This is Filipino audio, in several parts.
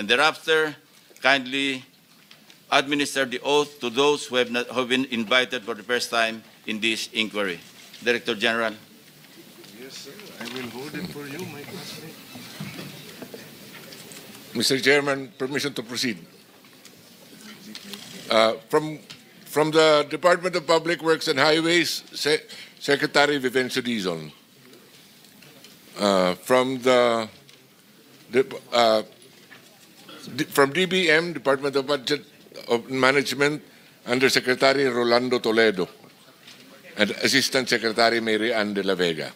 and thereafter kindly administer the oath to those who have been invited for the first time in this inquiry. Director General. Yes, sir. I will hold it for you, my classmate. Mr. Chairman, permission to proceed. From the Department of Public Works and Highways, Secretary Vivencio Dizon. From DBM, Department of Budget of Management, Undersecretary Rolando Toledo, and Assistant Secretary Mary Ann de la Vega.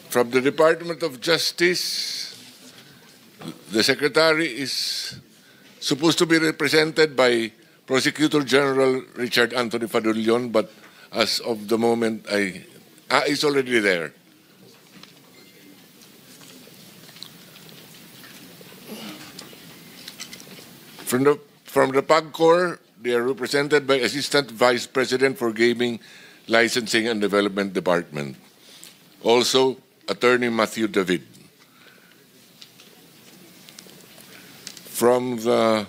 From the Department of Justice, the Secretary is supposed to be represented by Prosecutor General Richard Anthony Fadulyon, but as of the moment, he's already there. From the PAGCOR, they are represented by Assistant Vice President for Gaming, Licensing and Development Department. Also, Attorney Matthew David. From the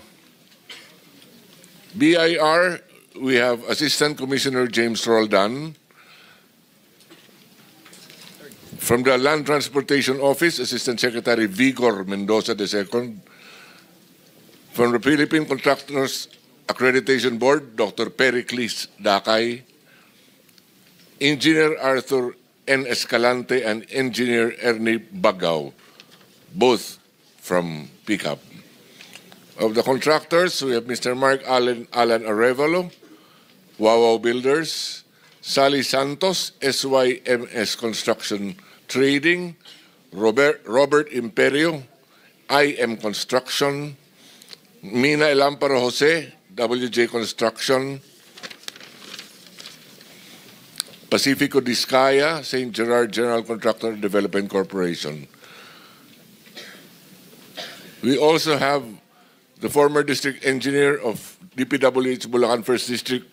BIR, we have Assistant Commissioner James Roldan. From the Land Transportation Office, Assistant Secretary Vigor Mendoza II. From the Philippine Contractors Accreditation Board, Dr. Pericles Dakay. Engineer Arthur N. Escalante and Engineer Ernie Bagao, both from PICAP. Of the contractors, we have Mr. Mark Alan Arevalo, Wawaw Builders, Sally Santos, SYMS Construction Trading, Robert Imperio, IM Construction, Mina Elamparo Jose, WJ Construction, Pacifico Discaya, St. Gerard General Contractor Development Corporation. We also have the former district engineer of DPWH Bulacan First District,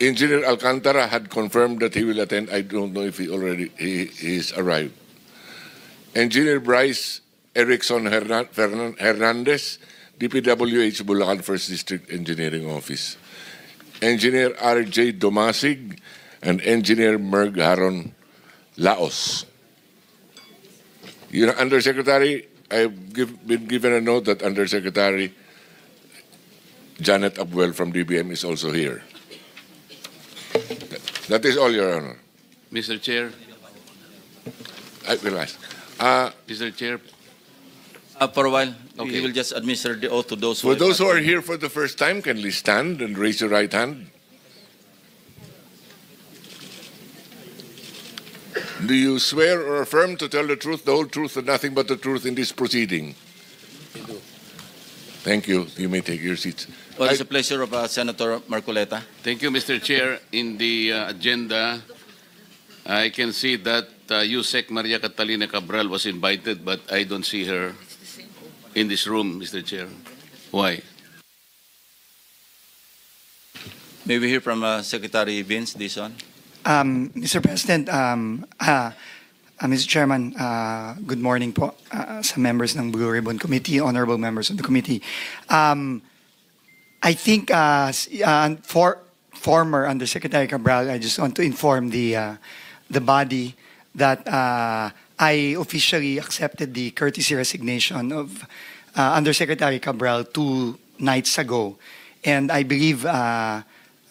Engineer Alcantara had confirmed that he will attend. I don't know if he is arrived. Engineer Bryce Erickson Hernandez, DPWH Bulacan First District Engineering Office. Engineer R.J. Domasig and Engineer Merg Haron Laos. Undersecretary, I've been given a note that Undersecretary Janet Abwell from DBM is also here. That is all, Your Honor. Mr. Chair. I will ask. Mr. Chair. For a while, Okay. we will just administer the oath to those For those who are here for the first time, kindly stand and raise your right hand. Do you swear or affirm to tell the truth, the whole truth, and nothing but the truth in this proceeding? Thank you. You may take your seats. Well, it's a pleasure of Senator Marcoleta. Thank you, Mr. Chair. In the agenda, I can see that Yusek Maria Catalina Cabral was invited, but I don't see her in this room, Mr. Chair. Why? May we hear from Secretary Vince Dizon? Mr. President, Mr. Chairman, good morning po sa members ng Blue Ribbon Committee, honorable members of the committee. I think for former Undersecretary Cabral, I just want to inform the body that I officially accepted the courtesy resignation of Undersecretary Cabral 2 nights ago. And I believe,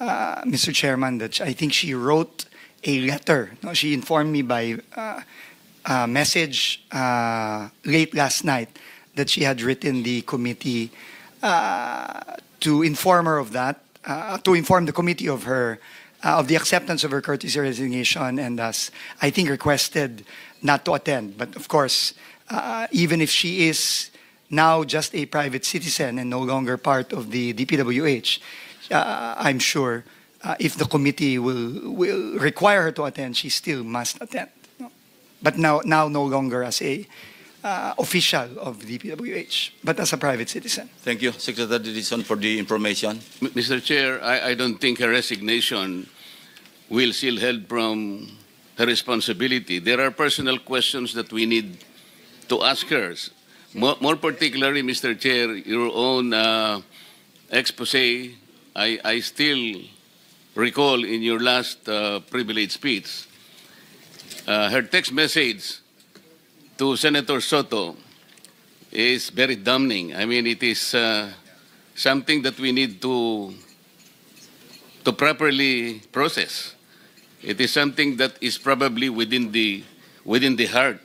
Mr. Chairman, that I think she wrote a letter. No, she informed me by message late last night that she had written the committee to inform her of that, to inform the committee of her of the acceptance of her courtesy resignation, and thus I think requested not to attend. But of course, even if she is now just a private citizen and no longer part of the DPWH, I'm sure if the committee will require her to attend, she still must attend. But now no longer as a official of DPWH, but as a private citizen. Thank you, Secretary Dizon, for the information. Mr. Chair, I don't think her resignation will shield her from her responsibility. There are personal questions that we need to ask her. More particularly, Mr. Chair, your own expose, I still recall in your last privilege speech, her text message to Senator Soto is very damning. I mean, it is something that we need to properly process. It is something that is probably within the heart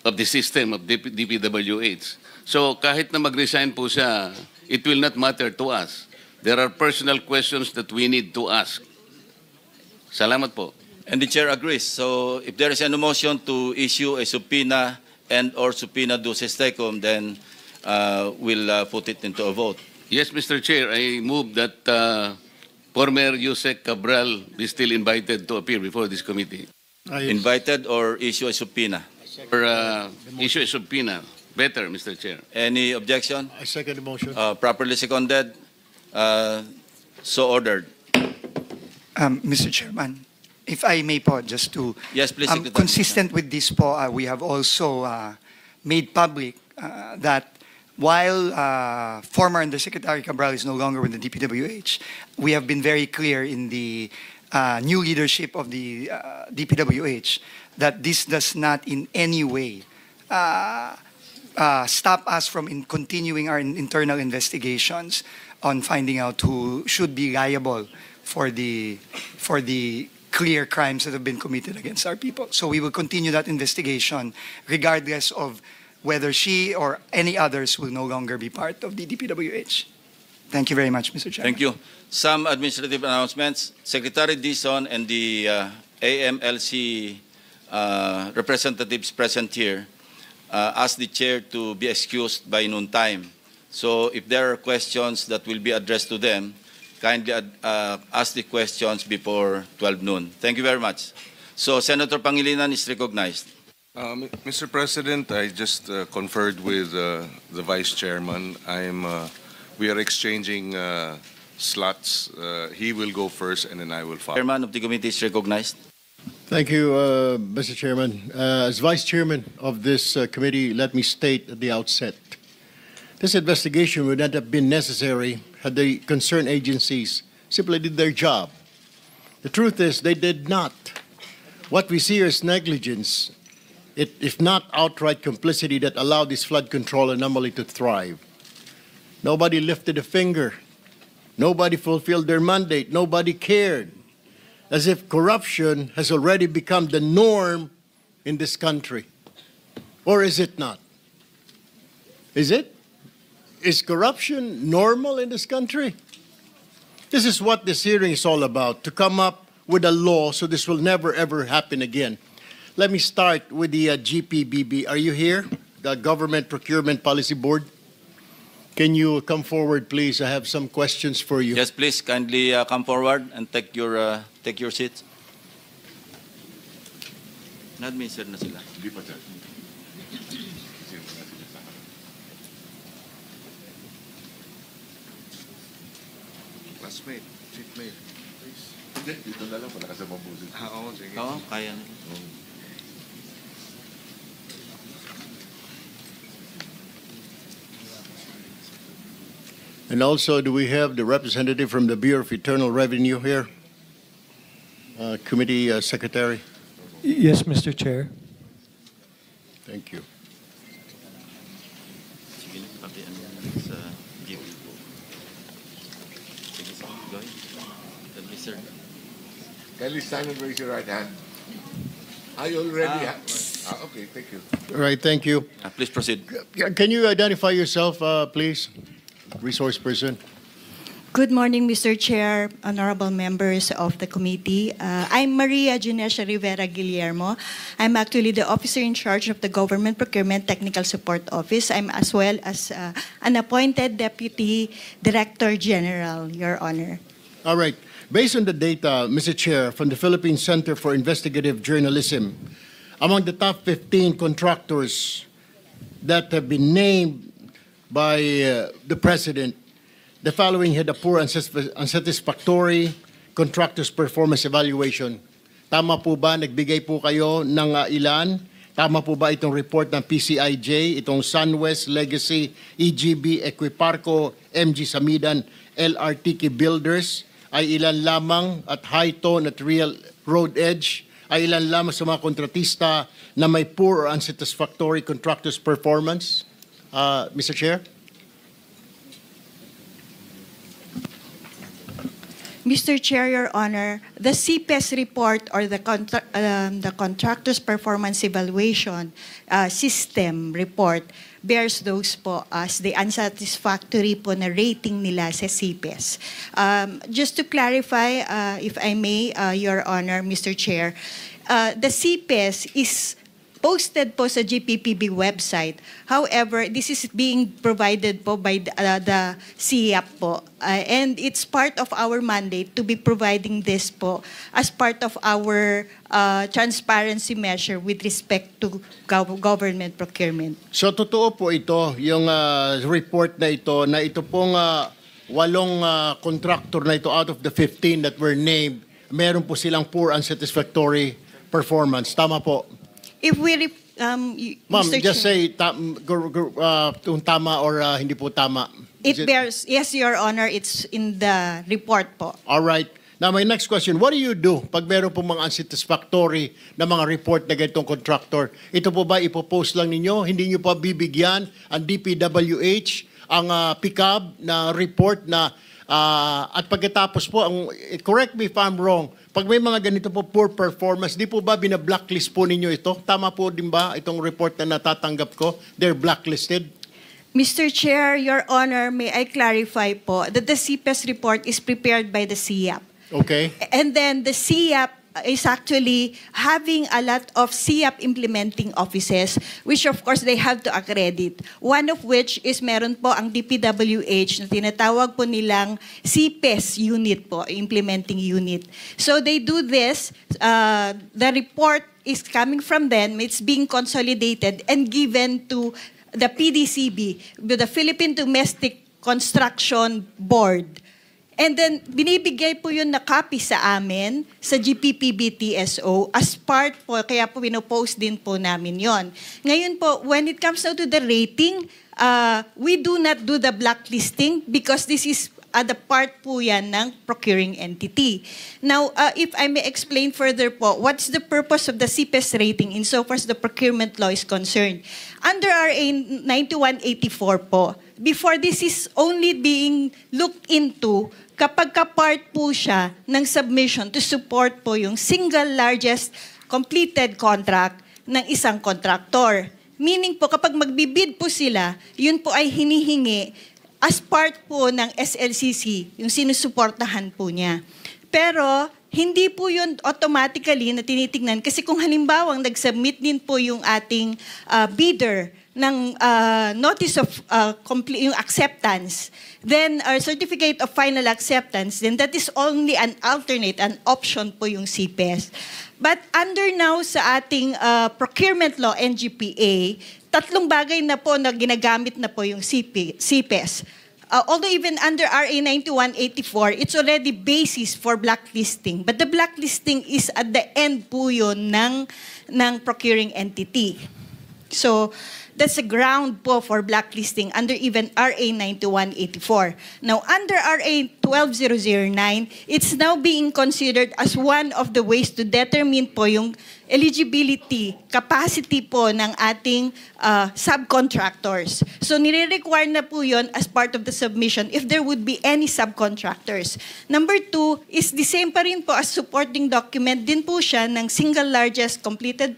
of the system of DPWH. So kahit na mag-resign po siya, it will not matter to us. There are personal questions that we need to ask. Salamat po. And the chair agrees. So if there is an motion to issue a subpoena and or subpoena duces tecum, then we'll put it into a vote. Yes, Mr. Chair, I move that former Yusek Cabral be still invited to appear before this committee. Invited or issue a subpoena. Or issue a subpoena. Better, Mr. Chair. Any objection? I second the motion. Properly seconded. So ordered. Mr. Chairman, if I may po, just to Yes, please, Secretary. consistent with this po, we have also made public that while former Undersecretary Cabral is no longer with the DPWH, we have been very clear in the new leadership of the DPWH that this does not in any way stop us from continuing our internal investigations on finding out who should be liable for the clear crimes that have been committed against our people. So we will continue that investigation regardless of whether she or any others will no longer be part of the DPWH. Thank you very much, Mr. Chairman. Thank you. Some administrative announcements. Secretary Dizon and the AMLC representatives present here asked the chair to be excused by noon time. So if there are questions that will be addressed to them, kindly ask the questions before 12 noon. Thank you very much. So Senator Pangilinan is recognized. Mr. President, I just conferred with the Vice Chairman. We are exchanging slots. He will go first and then I will follow. Chairman of the committee is recognized. Thank you, Mr. Chairman. As Vice Chairman of this committee, let me state at the outset, this investigation would not have been necessary had the concerned agencies simply did their job. The truth is they did not. What we see is negligence, if not outright complicity, that allowed this flood control anomaly to thrive. Nobody lifted a finger. Nobody fulfilled their mandate. Nobody cared. As if corruption has already become the norm in this country. Or is it not? Is it? Is corruption normal in this country? This is what this hearing is all about, to come up with a law so this will never ever happen again. Let me start with the GPBB. Are you here? The Government Procurement Policy Board? Can you come forward, please? I have some questions for you. Yes, please, kindly come forward and take your seats. Na-administer na sila. Hindi pa, sir. Classmate, seatmate. Hindi, dito na lang, wala ka sa mabusin. Oo, sige. Oo, kaya nila. And also, do we have the representative from the Bureau of Internal Revenue here? Committee Secretary? Yes, Mr. Chair. Thank you. Sige, pati ano yan sa GP po. Sige, go ahead. Administer. Kindly stand and raise your right hand. I already have. Okay, thank you. All right, thank you. Please proceed. Can you identify yourself, please? Resource person. Good morning, Mr. Chair, honorable members of the committee. I'm Maria Ginesha Rivera Guillermo. I'm actually the officer in charge of the Government Procurement Technical Support Office. I'm as well as an appointed Deputy Director General, Your Honor. All right. Based on the data, Mr. Chair, from the Philippine Center for Investigative Journalism, among the top 15 contractors that have been named by the President, the following had a poor, unsatisfactory contractors' performance evaluation. Tama po ba? Nagbigay po kayo ng ilan? Tama po ba itong report ng PCIJ, itong SunWest, Legacy, EGB, Equiparco, MG Samidan, LRTK Builders ay ilan lamang at High-Tone at Real Road Edge ay ilan lamang sa mga kontratista na may poor or unsatisfactory contractors' performance? Mr. Chair? Mr. Chair, Your Honor, the CPES report or the Contractor's Performance Evaluation System report bears those po as the unsatisfactory po na rating nila sa CPES. Just to clarify, if I may, Your Honor, Mr. Chair, the CPES is posted po sa GPPB website. However, this is being provided po by the CIAP po. And it's part of our mandate to be providing this po as part of our transparency measure with respect to government procurement. So totoo po ito, yung report na ito pong 8 contractor na ito out of the 15 that were named, meron po silang poor unsatisfactory performance. Tama po. If we, Ma'am, Mr. just Chair, say kung tama or hindi po tama. it bears, yes, Your Honor, it's in the report po. All right. Now, my next question, what do you do pag meron po mga unsatisfactory na mga report na ganitong contractor? Ito po ba ipopost lang ninyo? Hindi nyo pa bibigyan ang DPWH ang PICAB na report na at pagkatapos po, correct me if I'm wrong, pag may mga ganito po poor performance, di po ba bina-blacklist po ninyo ito? Tama po din ba itong report na natatanggap ko? They're blacklisted? Mr. Chair, Your Honor, may I clarify po that the CPES report is prepared by the CIAP. Okay. And then the CIAP is actually having a lot of CIAP implementing offices, which of course they have to accredit. One of which is meron po ang DPWH na tinatawag po nilang CPES unit po, implementing unit. So they do this, the report is coming from them, it's being consolidated and given to the PDCB, the Philippine Domestic Construction Board. And then, binibigay po yun na copy sa amin, sa GPPB TSO, as part po, kaya po pinopost din po namin yon. Ngayon po, when it comes now to the rating, we do not do the blacklisting because this is the part po yan ng procuring entity. Now, if I may explain further po, what's the purpose of the CPES rating insofar as the procurement law is concerned? Under RA 9184 po, before this is only being looked into kapag ka-part po siya ng submission to support po yung single largest completed contract ng isang contractor. Meaning po, kapag magbibid po sila, yun po ay hinihingi as part po ng SLCC, yung sinusuportahan po niya. Pero, hindi po yun automatically na tinitingnan kasi kung halimbawa nag-submit din po yung ating bidder ng notice of yung acceptance, then our certificate of final acceptance, then that is only an alternate, an option po yung CPES. But under now sa ating procurement law, NGPA, 3 bagay na po na ginagamit na po yung CPES. Although even under RA 9184, it's already basis for blacklisting. But the blacklisting is at the end po yun ng procuring entity. So, that's a ground po for blacklisting under even RA 9184. Now, under RA 12009, it's now being considered as one of the ways to determine po yung eligibility, capacity po ng ating subcontractors. So, nire-require na po yun as part of the submission if there would be any subcontractors. Number 2 is the same pa rin po as supporting document din po siya ng single largest completed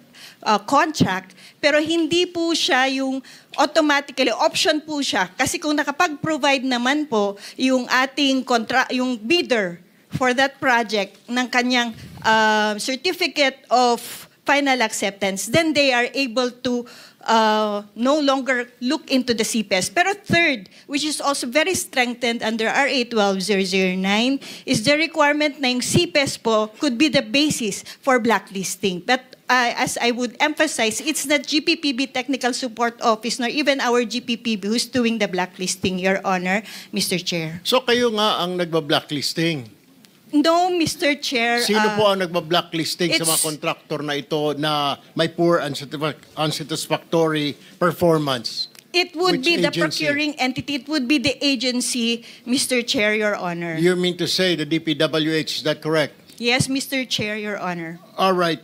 contract, pero hindi po siya yung automatically, option po siya. Kasi kung nakapag-provide naman po yung ating yung bidder for that project ng kanyang certificate of final acceptance, then they are able to no longer look into the CPES. Pero third, which is also very strengthened under RA 12009, is the requirement na yung CPES po could be the basis for blacklisting. But as I would emphasize, it's not GPPB Technical Support Office nor even our GPPB who's doing the blacklisting, Your Honor, Mr. Chair. So kayo nga ang nagba-blacklisting. No, Mr. Chair. Sino po ang nagba-blacklisting sa mga it's- kontraktor na ito na may poor unsatisfactory performance? It would Which be the agency? procuring entity. It would be the agency, Mr. Chair, Your Honor. You mean to say the DPWH, is that correct? Yes, Mr. Chair, Your Honor. All right.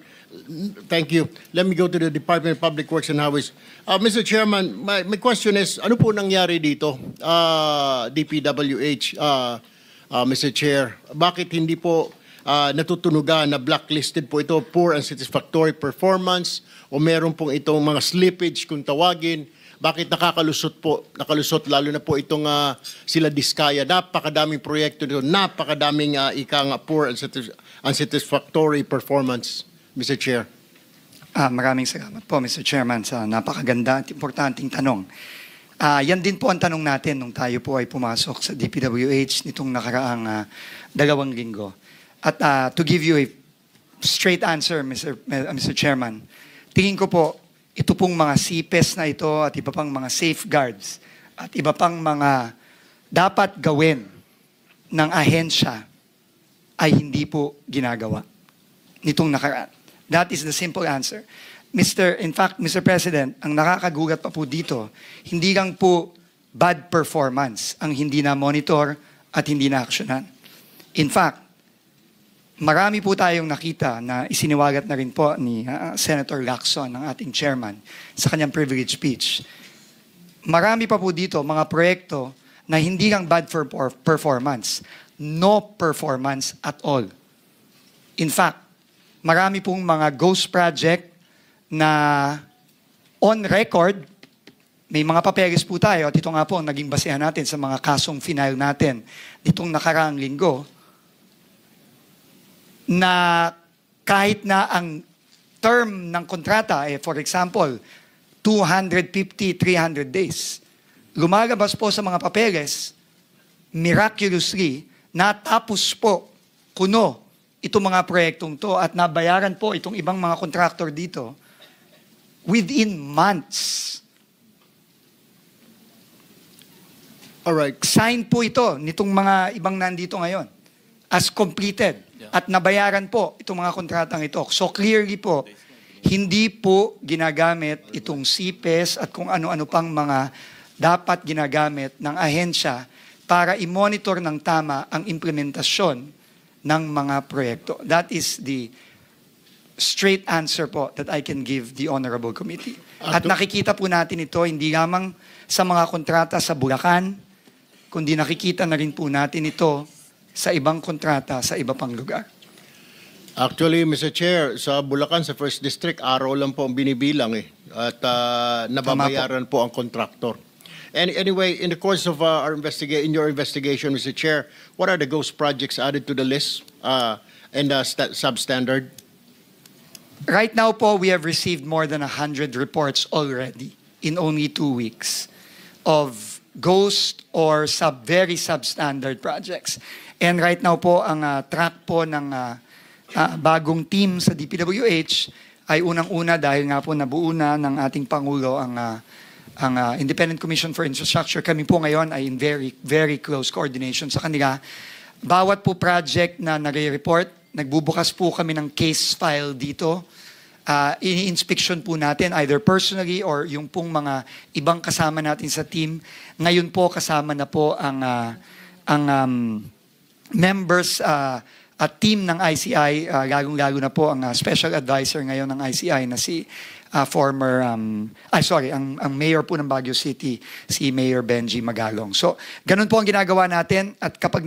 Thank you. Let me go to the Department of Public Works and Highways. Mr. Chairman, my question is, ano po nangyari dito? DPWH, Mr. Chair, bakit hindi po natutunugan na blacklisted po ito, poor and satisfactory performance, o meron pong itong mga slippage kung tawagin? Bakit nakalusot lalo na po itong sila Diskaya? Napakadaming proyekto dito, napakadaming poor and unsatisfactory performance, Mr. Chair. Maraming salamat po, Mr. Chairman, sa napakaganda at importanteng tanong. Yan din po ang tanong natin nung tayo po ay pumasok sa DPWH nitong nakaraang 2 linggo. At to give you a straight answer, Mr. Chairman, tingin ko po, ito pong mga CPES na ito at iba pang mga safeguards at iba pang mga dapat gawin ng ahensya ay hindi po ginagawa nitong nakaraan. That is the simple answer. In fact, Mr. President, ang nakakagugat pa po dito, hindi lang po bad performance ang hindi na-monitor at hindi na-actionan. In fact, marami po tayong nakita na isiniwagat na rin po ni Senator Lacson, ng ating chairman, sa kanyang privilege speech. Marami pa po dito mga proyekto na hindi lang bad for performance, no performance at all. In fact, marami pong mga ghost project na on record, may mga papeles po tayo at ito nga po ang naging basehan natin sa mga kasong final natin nitong nakaraang linggo, na kahit na ang term ng kontrata, for example, 250, 300 days, lumalabas po sa mga papeles, miraculously, natapos po kuno itong mga proyektong to at nabayaran po itong ibang mga contractor dito within months. Alright. Sign po ito nitong mga ibang nandito ngayon as completed. At nabayaran po itong mga kontratang ito. So clearly po, hindi po ginagamit itong CPES at kung ano-ano pang mga dapat ginagamit ng ahensya para i-monitor ng tama ang implementasyon ng mga proyekto. That is the straight answer po that I can give the Honorable Committee. At nakikita po natin ito hindi lamang sa mga kontrata sa Bulacan, kundi nakikita na rin po natin ito sa ibang kontrata sa iba pang lugar. Actually, Mr. Chair, sa Bulacan, sa First District, araw lang po ang binibilang at nababayaran po ang contractor. And anyway, in the course of in your investigation, Mr. Chair, what are the ghost projects added to the list and substandard? Right now po, we have received more than 100 reports already in only 2 weeks of ghost or very substandard projects. And right now po, ang track po ng bagong team sa DPWH ay unang-una dahil nga po nabuo na ng ating Pangulo ang Independent Commission for Infrastructure. Kami po ngayon ay in very, very close coordination sa kanila. Bawat po project na nare-report, nagbubukas po kami ng case file dito. Ini-inspection po natin either personally or yung pong mga ibang kasama natin sa team. Ngayon po kasama na po ang members at team ng ICI, lalong-lalo na po ang special advisor ngayon ng ICI na si ang mayor po ng Baguio City, si Mayor Benji Magalong. So, ganun po ang ginagawa natin at kapag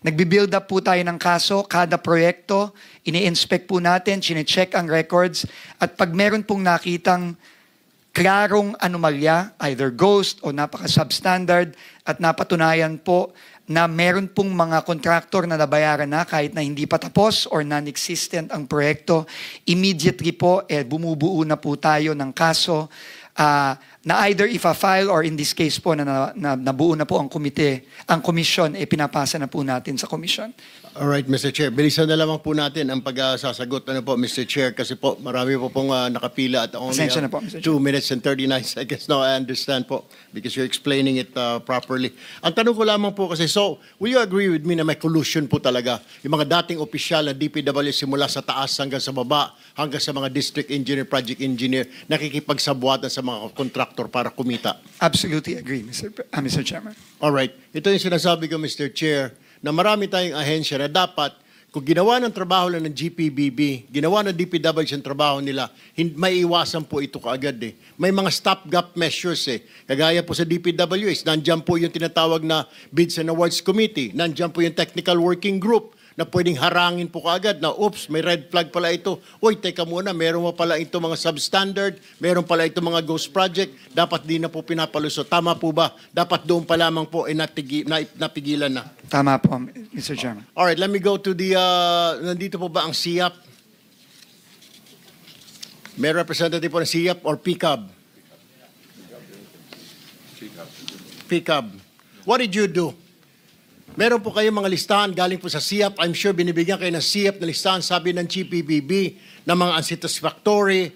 nagbi-build up po tayo ng kaso, kada proyekto, ini-inspect po natin, chine-check ang records at pag meron pong nakitang klarong anomalya, either ghost o napaka-substandard at napatunayan po na meron pong mga contractor na nabayaran na kahit na hindi pa tapos or non-existent ang proyekto, immediately po bumubuo na po tayo ng kaso na either ifa-file or in this case po na nabuo na po ang komite, ang komisyon, pinapasa na po natin sa komisyon. All right, Mr. Chair. Bilisan na lamang po natin ang pagsasagot. Ano po, Mr. Chair, kasi po marami po pong nakapila at only Pasensya na po, Mr. Chair. 2 minutes and 39 seconds. No, I understand po because you're explaining it properly. Ang tanong ko lamang po kasi, so, will you agree with me na may collusion po talaga? Yung mga dating opisyal na DPW simula sa taas hanggang sa baba, hanggang sa mga district engineer, project engineer, nakikipagsabuatan sa mga kontraktor para kumita. Absolutely agree, Mr. Chairman. All right. Ito yung sinasabi ko, Mr. Chair, na marami tayong ahensya na dapat, kung ginawa ng trabaho lang ng GPBB, ginawa ng DPWH ang trabaho nila, may iwasan po ito kaagad eh. May mga stopgap measures eh. Kagaya po sa DPWH, nandiyan po yung tinatawag na Bids and Awards Committee, nandiyan po yung Technical Working Group, na pwedeng harangin po kaagad na, oops, may red flag pala ito. Uy, teka muna, meron mo pala ito mga substandard, meron pala ito mga ghost project, dapat di na po pinapalusot. Tama po ba? Dapat doon pa lamang po napigilan na. Tama po, Mr. Chairman. All right, let me go to the, nandito po ba ang SIAP? May representative po ng SIAP or PCAB? PCAB. What did you do? Meron po kayong mga listahan galing po sa SIAP. I'm sure binibigyan kayo ng SIAP na listahan, sabi ng GPBB, ng mga unsatisfactory,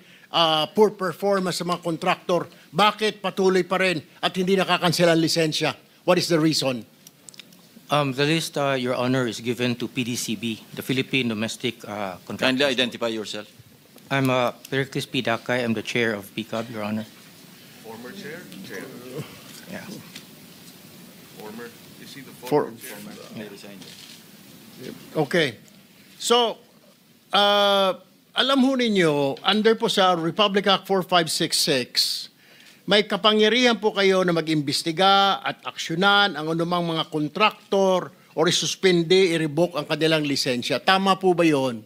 poor performance sa mga kontraktor. Bakit patuloy pa rin at hindi nakakansela ang lisensya? What is the reason? The list, Your Honor, is given to PDCB, the Philippine Domestic Contractors. Kindly identify yourself. I'm Pericles P. Dakay. I'm the chair of PCAB, Your Honor. Former chair? Chair. Yeah. Former. Is he the For- former chair? Okay. So, alam ho ninyo, under po sa Republic Act 4566, may kapangyarihan po kayo na mag-imbestiga at aksyonan ang anumang mga kontraktor o isuspende, i-revoke ang kanilang lisensya. Tama po ba yon?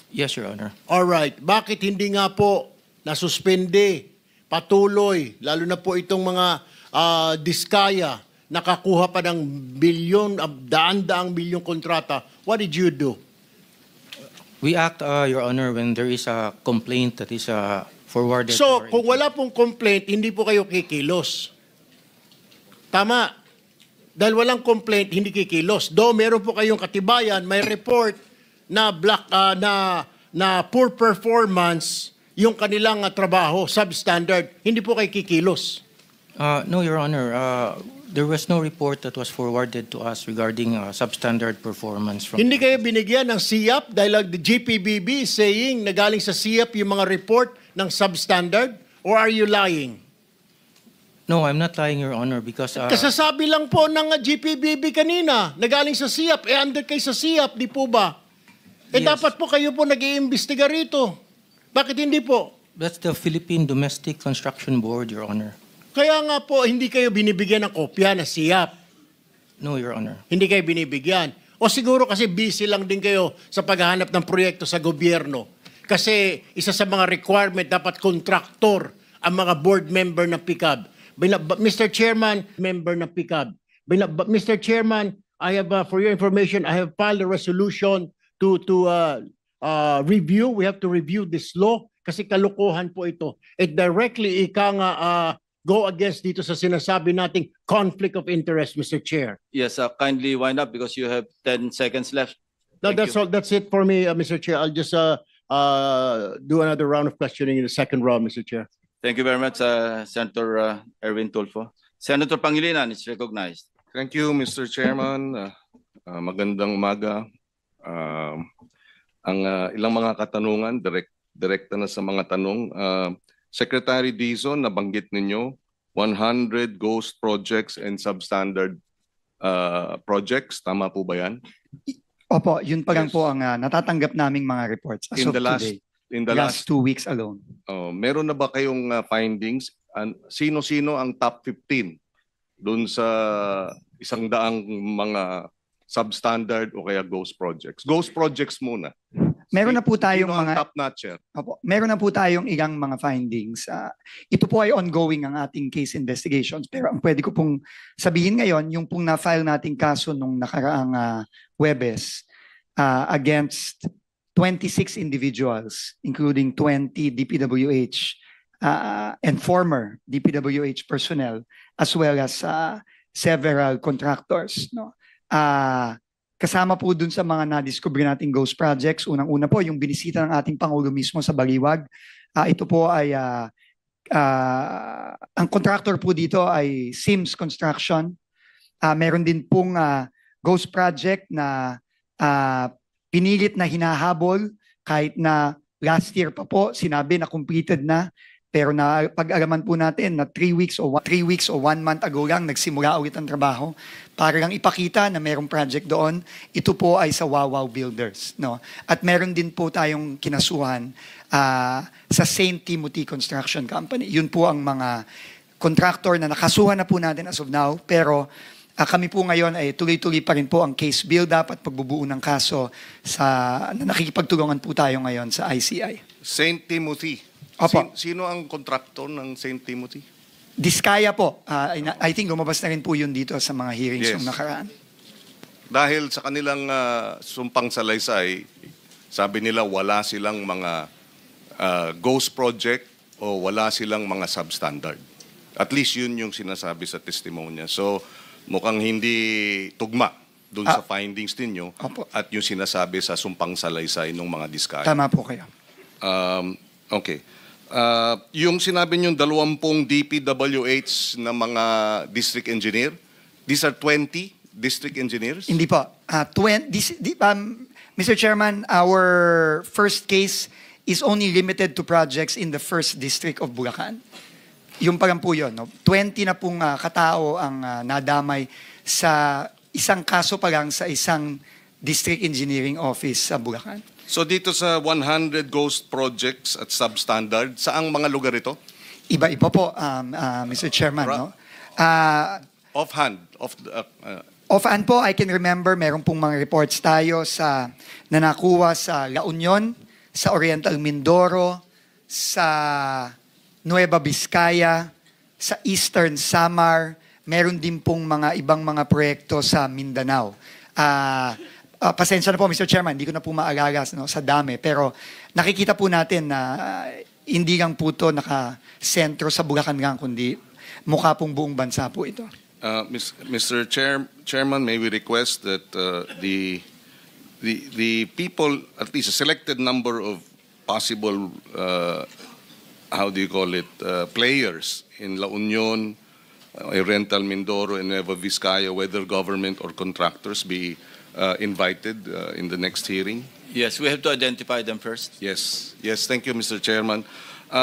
Yes, Your Honor. Alright. Bakit hindi nga po nasuspende, patuloy, lalo na po itong mga diskaya, nakakuha pa ng bilyon, daan-daang bilyong kontrata? What did you do? We act, Your Honor, when there is a complaint that is forwarded. So, to our kung agency. wala pong complaint, hindi po kayo kikilos. Tama. Dahil walang complaint, hindi kikilos. Though meron po kayong katibayan, may report na poor performance yung kanilang trabaho, substandard, hindi po kayo kikilos. No, Your Honor. There was no report that was forwarded to us regarding substandard performance from. Hindi kayo binigyan ng SIAP dahil the GPBB is saying na galing sa SIAP yung mga report ng substandard? Or are you lying? No, I'm not lying, Your Honor, because Kasasabi lang po ng GPBB kanina na galing sa SIAP. Under kayo sa SIAP, di po ba? Yes. Dapat po kayo po nag-iimbestiga rito. Bakit hindi po? that's the Philippine Domestic Construction Board, Your Honor. Kaya nga po, hindi kayo binibigyan ng kopya na SIAP. No, Your Honor. Hindi kayo binibigyan. O siguro kasi busy lang din kayo sa paghahanap ng proyekto sa gobyerno. Kasi isa sa mga requirement, dapat kontraktor ang mga board member ng PCAB. Mr. Chairman, member ng PCAB. Mr. Chairman, I have, for your information, I have filed a resolution to review. We have to review this law kasi kalukuhan po ito. It directly go against dito sa sinasabi nating conflict of interest, Mr. Chair. Yes, kindly wind up because you have 10 seconds left. No, Thank that's you. all. That's it for me, Mr. Chair. I'll just do another round of questioning in the second round, Mr. Chair. Thank you very much, Senator Erwin Tulfo. Senator Pangilinan is recognized. Thank you, Mr. Chairman. Magandang umaga. Ang ilang mga katanungan, direkta na sa mga tanong. Secretary Dizon, nabanggit ninyo, 100 ghost projects and substandard projects. Tama po ba yan? Opo, yun pa lang Yes. po ang natatanggap naming mga reports as In of the last, today. in the Last 2 weeks alone. meron na ba kayong findings? Sino-sino ang top 15 doon sa 100 mga substandard o kaya ghost projects? Ghost projects muna. Meron na po tayong Sino ang mga top notcher? Opo, meron na po tayong ilang mga findings. Ito po ay ongoing ang ating case investigations. Pero ang pwede ko pong sabihin ngayon, yung pong na-file nating kaso nung nakaraang Huwebes against 26 individuals, including 20 DPWH and former DPWH personnel as well as several contractors. No? Kasama po dun sa mga na-discover nating ghost projects, unang-una po yung binisita ng ating Pangulo mismo sa Baliwag. Ito po ay, ang contractor po dito ay Sims Construction. Meron din pong ghost project na pinilit na hinahabol kahit na last year pa po sinabi na completed na. Pero pag-alaman po natin na 3 weeks o 1 month ago lang nagsimula ulit ang trabaho para lang ipakita na merong project doon. Ito po ay sa Wawaw Builders. No? At meron din po tayong kinasuhan sa St. Timothy Construction Company. Yun po ang mga contractor na nakasuhan na po natin as of now. Pero kami po ngayon ay tuloy-tuloy pa rin po ang case build-up at pagbubuo ng kaso na nakikipagtulungan po tayo ngayon sa ICI. St. Timothy. Opo. Sino ang kontraktor ng St. Timothy? Diskaya po. I think lumabas na rin po yun dito sa mga hearings yung nakaraan. Dahil sa kanilang sumpang salaysay, sabi nila wala silang mga ghost project o wala silang mga substandard. At least yun yung sinasabi sa testimonya. So mukhang hindi tugma dun sa findings ninyo at yung sinasabi sa sumpang salaysay ng mga diskaya. Tama po kayo. Okay. Yung sinabi niyong 20 DPWH na mga district engineer, these are 20 district engineers? Hindi po. Mr. Chairman, our first case is only limited to projects in the 1st District of Bulacan. Yung pa lang po yun. No? 20 na pong katao ang nadamay sa isang kaso pa lang sa isang district engineering office sa Bulacan. So dito sa 100 ghost projects at substandard, saang mga lugar ito? Iba-iba po, Mr. Chairman. No? Offhand? Offhand po, I can remember, meron pong mga reports tayo na nakuha sa La Union, sa Oriental Mindoro, sa Nueva Vizcaya, sa Eastern Samar, meron din pong mga ibang mga proyekto sa Mindanao. Pasensya na po, Mr. Chairman, hindi ko na po maalala sa dami. Pero nakikita po natin na hindi lang po ito nakasentro sa Bulacan lang, kundi mukha pong buong bansa po ito. Mr. Chairman, may we request that the people, at least a selected number of possible, how do you call it, players in La Union, Oriental Mindoro, and Nueva Vizcaya, whether government or contractors, be invited in the next hearing? Yes, we have to identify them first. Yes. Yes, thank you, Mr. Chairman.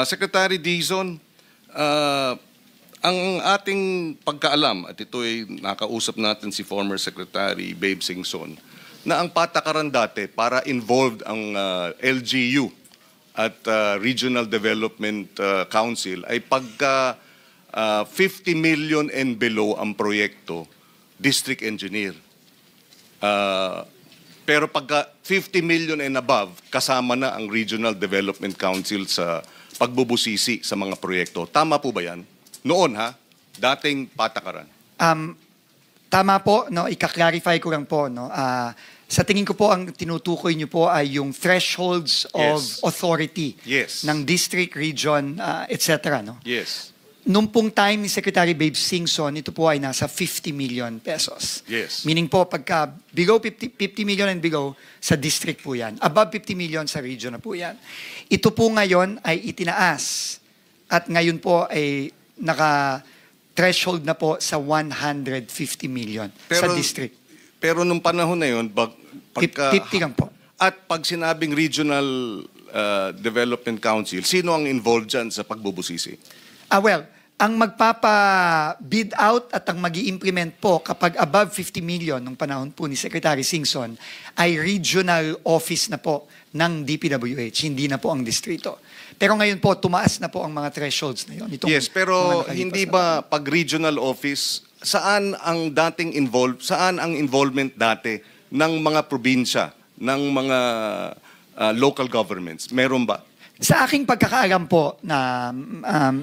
Secretary Dizon, ang ating pagkaalam, at ito ay nakausap natin si former Secretary Babe Singson, na ang patakaran dati para involved ang LGU at Regional Development Council ay pagka 50 million and below ang proyekto, district engineer. Pero pagka 50 million and above, kasama na ang Regional Development Council sa pagbubusisi sa mga proyekto. Tama po ba yan? Noon dating patakaran. Tama po, no, ika-clarify ko lang po, no. Sa tingin ko po ang tinutukoy niyo po ay yung thresholds of authority ng district, region, etc. No? Yes. Nung pong time ni Secretary Babe Singson, ito po ay nasa 50 million pesos. Yes. Meaning po, pagka below 50 million and below, sa district po yan. Above 50 million sa region na po yan. Ito po ngayon ay itinaas. At ngayon po ay naka-threshold na po sa 150 million sa district. Pero nung panahon na yun, 50 lang po. At pag sinabing Regional Development Council, sino ang involved dyan sa pagbubusisi? Well, ang magpapa-bid out at ang mag-i-implement po kapag above 50 million nung panahon po ni Secretary Singson ay regional office na po ng DPWH, hindi na po ang distrito. Pero ngayon po, tumaas na po ang mga thresholds na yun. Yes, pero hindi ba pag regional office, saan ang involvement dati ng mga probinsya, ng mga local governments? Meron ba? Sa aking pagkakaalam po na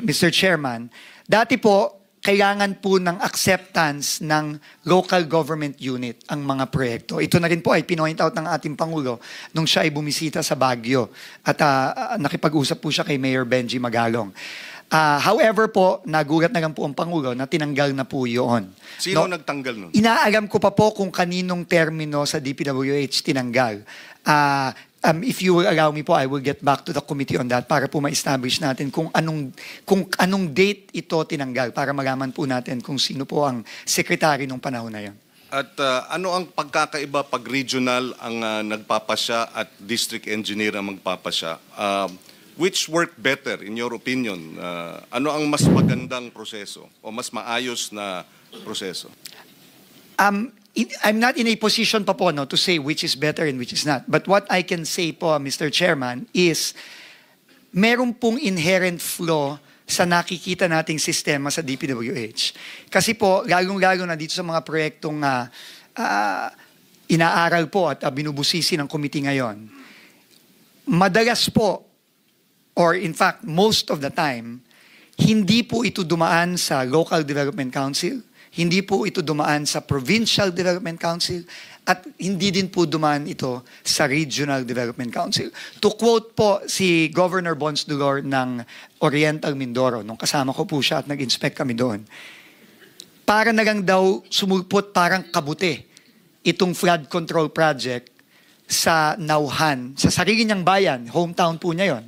Mr. Chairman, dati po kailangan po ng acceptance ng local government unit ang mga proyekto. Ito na rin po ay pinoint out ng ating Pangulo nung siya ay bumisita sa Baguio at nakipag-usap po siya kay Mayor Benji Magalong. However po, nagulat na lang po ang Pangulo na tinanggal na po yun. Sino nagtanggal nun? Inaalam ko pa po kung kaninong termino sa DPWH tinanggal. If you will allow me po, I will get back to the committee on that para po ma-establish natin kung anong date ito tinanggal para malaman po natin kung sino po ang secretary nung panahon na yan. At ano ang pagkakaiba pag regional ang nagpapasya at district engineer ang magpapasya? Which work better in your opinion? Ano ang mas magandang proseso o mas maayos na proseso? I'm not in a position pa po to say which is better and which is not. But what I can say po, Mr. Chairman, is meron pong inherent flaw sa nakikita nating sistema sa DPWH. Kasi po, lalong-lalo na dito sa mga proyektong inaaral po at binubusisi ng committee ngayon, madalas po, or in fact, most of the time, hindi po ito dumaan sa Local Development Council, hindi po ito dumaan sa Provincial Development Council, at hindi din po dumaan ito sa Regional Development Council. To quote po si Governor Bons Dulor ng Oriental Mindoro, nung kasama ko po siya at nag-inspect kami doon, para na lang daw sumulpot parang kabuti itong flood control project sa Nauhan, sa sarili niyang bayan, hometown po niya yon.